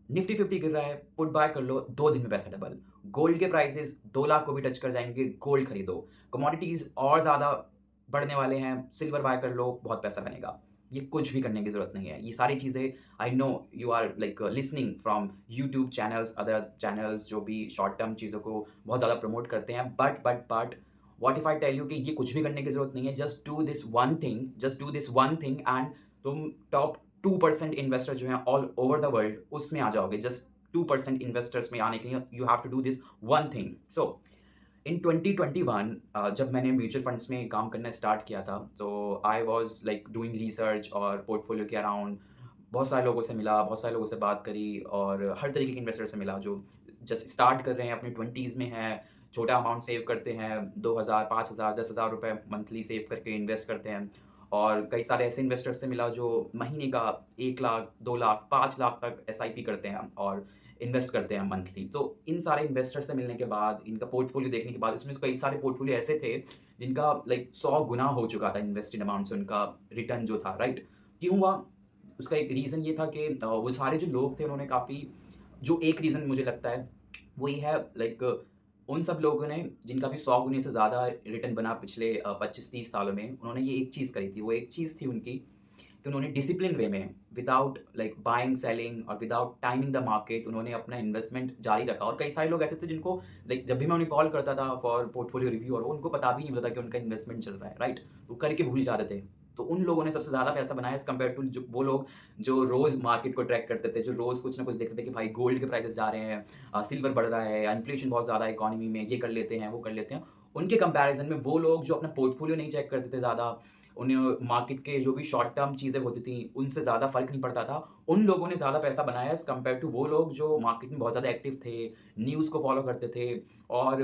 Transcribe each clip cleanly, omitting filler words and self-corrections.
Nifty 50 गिर रहा है, पुट बाय कर लो, 2 दिन में पैसा डबल। गोल्ड के प्राइसेज़ 2 लाख को भी टच कर जाएँगे, गोल्ड खरीदो। कमोडिटीज़ और ज़्यादा बढ़ने वाले हैं, सिल्वर बाय कर लो, बहुत पैसा बनेगा। ये कुछ भी करने की ज़रूरत नहीं है। ये सारी चीज़ें I know you are like listening from YouTube channels, other channels जो भी शॉर्ट टर्म चीज़ों को बहुत ज़्यादा प्रमोट करते हैं। But what if I tell you कि ये कुछ भी करने की ज़रूरत नहीं है। Just do this one thing and तुम टॉप 2% इन्वेस्टर जो हैं ऑल ओवर द वर्ल्ड उसमें आ जाओगे। जस्ट 2% इन्वेस्टर्स में आने के लिए you have to do this one thing. So in 2021 जब मैंने म्यूचुअल फंड्स में काम करना स्टार्ट किया था, तो I was like doing research और पोर्टफोलियो के अराउंड बहुत सारे लोगों से मिला, बहुत सारे लोगों से बात करी और हर तरीके के इन्वेस्टर से मिला जो जस्ट स्टार्ट कर रहे हैं, अपने 20s में हैं, छोटा अमाउंट सेव करते हैं, 2000, 5000, 10,000 रुपए मंथली सेव करके इन्वेस्ट करते हैं। और कई सारे ऐसे इन्वेस्टर्स से मिला जो महीने का 1 लाख, 2 लाख, 5 लाख तक एसआईपी करते हैं और इन्वेस्ट करते हैं मंथली। तो इन सारे इन्वेस्टर से मिलने के बाद, इनका पोर्टफोलियो देखने के बाद, इसमें कई सारे पोर्टफोलियो ऐसे थे जिनका लाइक 100 गुना हो चुका था इन्वेस्टेड अमाउंट से उनका रिटर्न जो था, राइट? क्यों हुआ? उसका एक रीज़न ये था कि वो सारे जो लोग थे उन्होंने काफ़ी जो एक रीज़न मुझे लगता है, वो ये है लाइक उन सब लोगों ने जिनका भी 100 गुने से ज़्यादा रिटर्न बना पिछले 25-30 सालों में, उन्होंने ये एक चीज़ करी थी। वो एक चीज़ थी उनकी कि उन्होंने डिसिप्लिन वे में विदाउट लाइक बाइंग, सेलिंग और विदाउट टाइमिंग द मार्केट उन्होंने अपना इन्वेस्टमेंट जारी रखा। और कई सारे लोग ऐसे थे जिनको लाइक जब भी मैं उन्हें कॉल करता था फॉर पोर्टफोलियो रिव्यू और वो उनको पता भी नहीं होता था कि उनका इन्वेस्टमेंट चल रहा है, राइट? वो करके भूल जाते थे। तो उन लोगों ने सबसे ज़्यादा पैसा बनाया एज़ कम्पेयर टू जो वो लोग जो रोज़ मार्केट को ट्रैक करते थे, जो रोज़ कुछ ना कुछ देखते थे कि भाई गोल्ड के प्राइसेज़ जा रहे हैं, सिल्वर बढ़ रहा है, इन्फ्लेशन बहुत ज़्यादा है इकोनॉमी में, ये कर लेते हैं, वो कर लेते हैं। उनके कंपैरिज़न में वो लोग जो अपना पोर्टफोलियो नहीं चेक करते थे ज़्यादा, उन्हें मार्केट के जो भी शॉर्ट टर्म चीज़ें होती थी, उनसे ज़्यादा फ़र्क नहीं पड़ता था। उन लोगों ने ज़्यादा पैसा बनाया एज़ कम्पेयर टू वो लोग जो मार्केट में बहुत ज़्यादा एक्टिव थे, न्यूज़ को फ़ॉलो करते थे और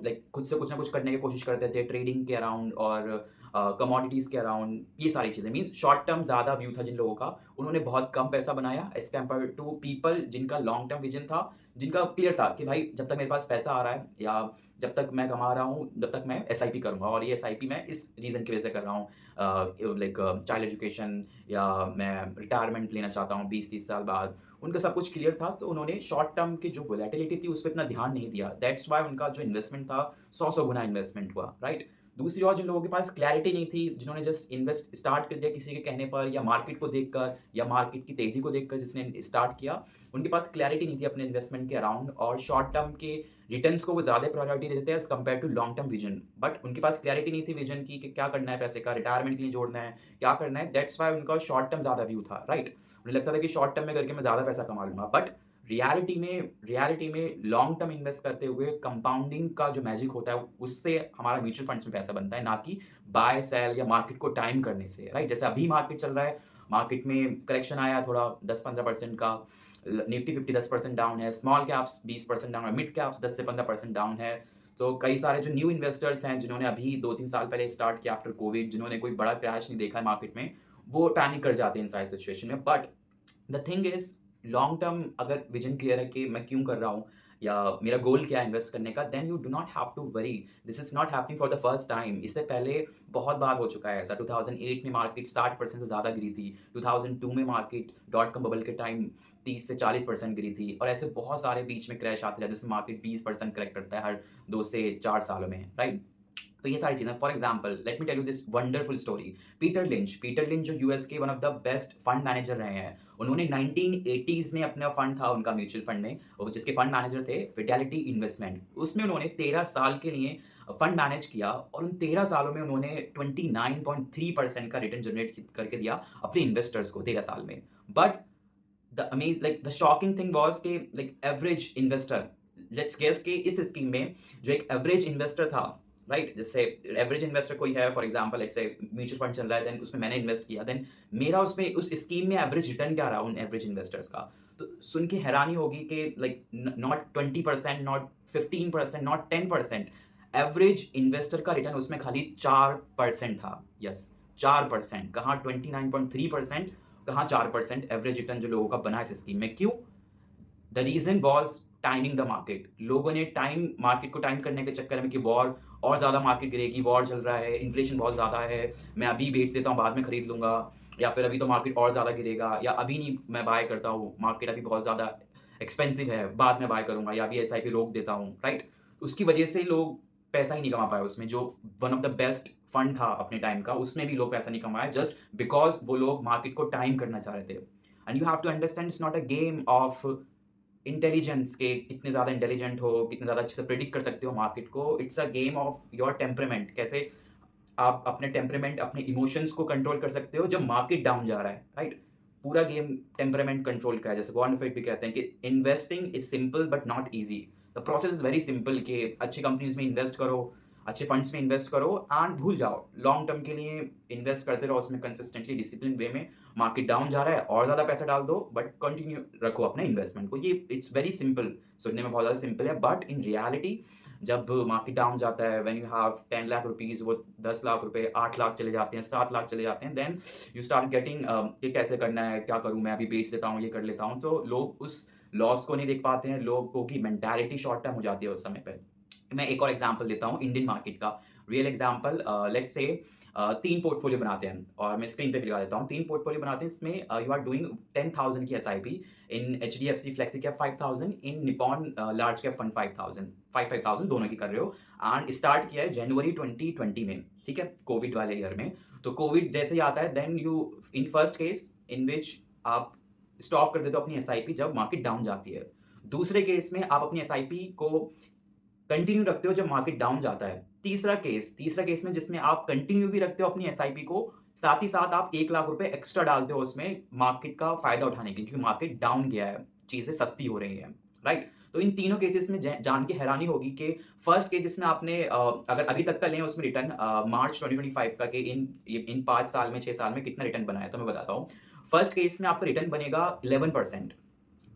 लाइक खुद से कुछ ना कुछ करने की कोशिश करते थे ट्रेडिंग के अराउंड और कमोडिटीज़ के अराउंड, ये सारी चीज़ें। मीन्स शॉर्ट टर्म ज़्यादा व्यू था जिन लोगों का, उन्होंने बहुत कम पैसा बनाया एज़ कम्पेयर टू पीपल जिनका लॉन्ग टर्म विज़न था, जिनका क्लियर था कि भाई जब तक मेरे पास पैसा आ रहा है या जब तक मैं कमा रहा हूँ, जब तक मैं एसआईपी करूँगा और ये एसआईपी मैं इस रीज़न की वज़ह से कर रहा हूँ लाइक चाइल्ड एजुकेशन या मैं रिटायरमेंट लेना चाहता हूँ 20-30 साल बाद। उनका सब कुछ क्लियर था, तो उन्होंने शॉर्ट टर्म की जो वोलेटिलिटी थी, उस पे इतना ध्यान नहीं दिया। दैट्स व्हाई उनका जो इन्वेस्टमेंट था, 100-100 गुना इन्वेस्टमेंट हुआ, राइट? दूसरी ओर जिन लोगों के पास क्लैरिटी नहीं थी, जिन्होंने जस्ट इन्वेस्ट स्टार्ट कर दिया किसी के कहने पर या मार्केट को देखकर या मार्केट की तेज़ी को देखकर जिसने स्टार्ट किया, उनके पास क्लैरिटी नहीं थी अपने इन्वेस्टमेंट के अराउंड और शॉर्ट टर्म के रिटर्न्स को वो ज़्यादा प्रायोरिटी देते हैं as compare to long term vision. But उनके पास क्लैरिटी नहीं थी विज़न की कि क्या करना है पैसे का, रिटायरमेंट के लिए जोड़ना है, क्या करना है, दैट्स व्हाई उनका शॉर्ट टर्म ज़्यादा व्यू था, राइट? उन्हें लगता था कि शॉर्ट टर्म में करके मैं ज़्यादा पैसा कमा लूँगा। बट रियलिटी में लॉन्ग टर्म इन्वेस्ट करते हुए कंपाउंडिंग का जो मैजिक होता है, उससे हमारा म्यूचुअल फंड्स में पैसा बनता है, ना कि बाय, सेल या मार्केट को टाइम करने से, राइट? जैसे अभी मार्केट चल रहा है, मार्केट में करेक्शन आया थोड़ा 10-15% का, निफ्टी 50 10% डाउन है, स्मॉल कैप्स 20% डाउन है, मिड कैप्स 10 से 15% डाउन है। तो कई सारे जो न्यू इन्वेस्टर्स हैं, जिन्होंने अभी 2-3 साल पहले स्टार्ट किया आफ्टर कोविड, जिन्होंने कोई बड़ा क्रैश नहीं देखा है मार्केट में, वो पैनिक कर जाते हैं इन सारी सिचुएशन में। But the thing is long term अगर विज़न क्लियर है कि मैं क्यों कर रहा हूँ या मेरा गोल क्या है इन्वेस्ट करने का, then you do not have to worry. This is not happening for the first time. इससे पहले बहुत बार हो चुका है ऐसा। 2008 में मार्केट 60% से ज़्यादा गिरी थी। 2002 में मार्केट डॉट कॉम बबल के टाइम 30 से 40% गिरी थी और ऐसे बहुत सारे बीच में क्रैश आते रहे, जैसे मार्केट 20% करेक्ट करता है हर 2 से 4 सालों में, राइट? तो ये सारी चीज़ें, for example let me tell you this wonderful story. Peter Lynch जो यूएस के one of the best fund manager रहे हैं, उन्होंने 1980s में अपना फंड था उनका म्यूचुअल फंड में, और जिसके फंड मैनेजर थे फिडेलिटी इन्वेस्टमेंट। उसमें उन्होंने 13 साल के लिए फंड मैनेज किया और उन 13 सालों में उन्होंने 29.3% का रिटर्न जनरेट करके दिया अपने इन्वेस्टर्स को 13 साल में। But the shocking thing was कि like average investor, let's guess कि इस स्कीम में जो एक एवरेज इन्वेस्टर था, राइट? जैसे एवरेज इन्वेस्टर कोई है, for example let's say mutual fund चल रहा है, देन उसमें मैंने इन्वेस्ट किया, देन मेरा उसमें उस स्कीम में एवरेज रिटर्न क्या रहा उन एवरेज इन्वेस्टर्स का। तो सुन के हैरानी होगी कि like not 20%, not 15%, not 10%, average investor का रिटर्न उसमें खाली 4% था। यस, 4%, कहाँ 29.3%, कहाँ 4% एवरेज रिटर्न जो लोगों का बना इस स्कीम में। क्यों? The reason was timing the market. लोगों ने मार्केट को टाइम करने के चक्कर में कि वॉर और ज़्यादा मार्केट गिरेगी, वॉर चल रहा है, इन्फ्लेशन बहुत ज़्यादा है, मैं अभी बेच देता हूँ, बाद में खरीद लूँगा, या फिर अभी तो मार्केट और ज़्यादा गिरेगा, या अभी नहीं मैं बाय करता हूँ, मार्केट अभी बहुत ज़्यादा एक्सपेंसिव है, बाद में बाय करूँगा या अभी एसआईपी रोक देता हूँ, राइट? उसकी वजह से लोग पैसा ही नहीं कमा पाए उसमें, जो one of the best fund था अपने टाइम का, उसमें भी लोग पैसा नहीं कमाए जस्ट बिकॉज़ वो लोग मार्केट को टाइम करना चाह रहे थे। And you have to understand it's not a game of intelligence के कितने ज़्यादा इंटेलिजेंट हो, कितने ज़्यादा अच्छे से प्रेडिक्ट कर सकते हो मार्केट को। It's a game of your temperament, कैसे आप अपने टेम्परामेंट, अपने इमोशंस को कंट्रोल कर सकते हो जब मार्केट डाउन जा रहा है, राइट? पूरा गेम टेम्परामेंट कंट्रोल का है। जैसे वॉरेन बफेट भी कहते हैं कि investing is simple but not easy. The process is very simple कि अच्छी कंपनीज़ में इन्वेस्ट करो, अच्छे फंड्स में इन्वेस्ट करो एंड भूल जाओ। लॉन्ग टर्म के लिए इन्वेस्ट करते रहो उसमें कंसिस्टेंटली डिसिप्लिन वे में। मार्केट डाउन जा रहा है और ज़्यादा पैसा डाल दो बट कंटिन्यू रखो अपने इन्वेस्टमेंट को। ये इट्स वेरी सिंपल, सुनने में बहुत ज़्यादा सिंपल है बट इन रियलिटी जब मार्केट डाउन जाता है, when you have 10 lakh rupees, वो 10 लाख रुपए 8 लाख चले जाते हैं, 7 लाख चले जाते हैं, देन यू स्टार्ट गेटिंग ये कैसे करना है, क्या करूँ मैं, अभी बेच देता हूँ, ये कर लेता हूँ। तो लोग उस लॉस को नहीं देख पाते हैं, लोगों की मेंटालिटी शॉर्ट टर्म हो जाती है उस समय पे। मैं एक और एग्जांपल देता हूँ इंडियन मार्केट का, रियल एग्जांपल। लेट्स से 3 पोर्टफोलियो बनाते हैं और मैं स्क्रीन पे भी लगा देता हूँ। 3 पोर्टफोलियो बनाते हैं, इसमें यू आर डूइंग 10,000 की एसआईपी इन एचडीएफसी फ्लेक्सी कैप 5,000, इन निप्पॉन लार्ज कैप फंड 5,000, 5,000 दोनों की कर रहे हो एंड स्टार्ट किया है जनवरी 2020 में, ठीक है? कोविड वाले ईयर में। तो कोविड जैसे ही आता है then you in first case in which आप स्टॉप कर देते हो अपनी एसआईपी जब मार्केट डाउन जाती है। दूसरे केस में आप अपनी एसआईपी को कंटिन्यू रखते हो जब मार्केट डाउन जाता है। तीसरा केस में जिसमें आप कंटिन्यू भी रखते हो अपनी एसआईपी को, साथ ही साथ आप 1 लाख रुपए एक्स्ट्रा डालते हो उसमें मार्केट का फ़ायदा उठाने के लिए, क्योंकि मार्केट डाउन गया है, चीज़ें सस्ती हो रही हैं, राइट? तो इन तीनों केसेस में जान के हैरानी होगी कि फर्स्ट केस जिसमें आपने अगर अभी तक का लें उसमें रिटर्न मार्च 2025 का कि इन 5 साल में, 6 साल में कितना रिटर्न बना है, तो मैं बताता हूँ। फर्स्ट केस में आपका रिटर्न बनेगा 11%,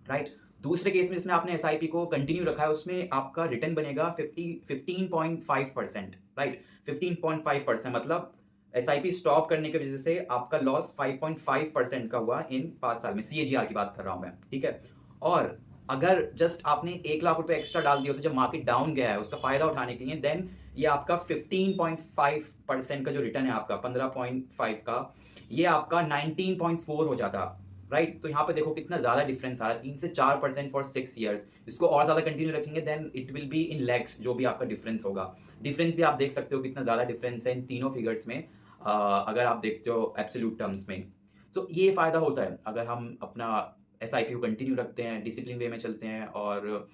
राइट? दूसरे केस में जिसमें आपने एसआईपी को कंटिन्यू रखा है उसमें आपका रिटर्न बनेगा 15.5%, राइट? 15.5% मतलब एसआईपी स्टॉप करने की वजह से आपका लॉस 5.5% का हुआ इन 5 साल में। सीएजीआर की बात कर रहा हूं मैं, ठीक है? और अगर जस्ट आपने 1 लाख रुपए एक्स्ट्रा डाल दिया होता जब मार्केट डाउन गया है उसका फायदा उठाने के लिए, देन ये आपका 15.5% का जो रिटर्न है आपका 15.5 का, ये आपका 19.4 हो जाता, राइट? तो यहाँ पे देखो कितना ज़्यादा डिफरेंस आ रहा है, 3 से 4% फॉर 6 ईयर्स। इसको और ज़्यादा कंटिन्यू रखेंगे then it will be in lakhs जो भी आपका डिफरेंस होगा। डिफरेंस भी आप देख सकते हो कितना ज़्यादा डिफरेंस है इन तीनों फिगर्स में, अगर आप देखते हो एब्सोल्यूट टर्म्स में। तो ये फ़ायदा होता है अगर हम अपना एसआईपी को कंटिन्यू रखते हैं, डिसिप्लिन वे में चलते हैं और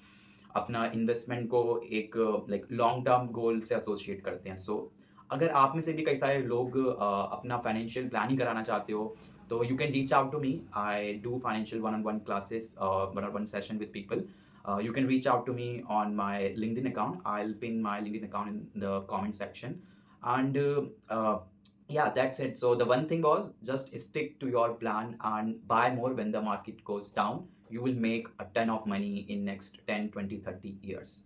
अपना इन्वेस्टमेंट को एक लाइक लॉन्ग टर्म गोल से एसोसिएट करते हैं। सो अगर आप में से भी कई सारे लोग अपना फाइनेंशियल प्लानिंग कराना चाहते हो, तो you can reach out to me. I do financial one-on-one classes, one-on-one session with people. You can reach out to me on my LinkedIn account. I'll pin my LinkedIn account in the comment section. And yeah, that's it. So the one thing was just stick to your plan and buy more when the market goes down. You will make a ton of money in next 10, 20, 30 years.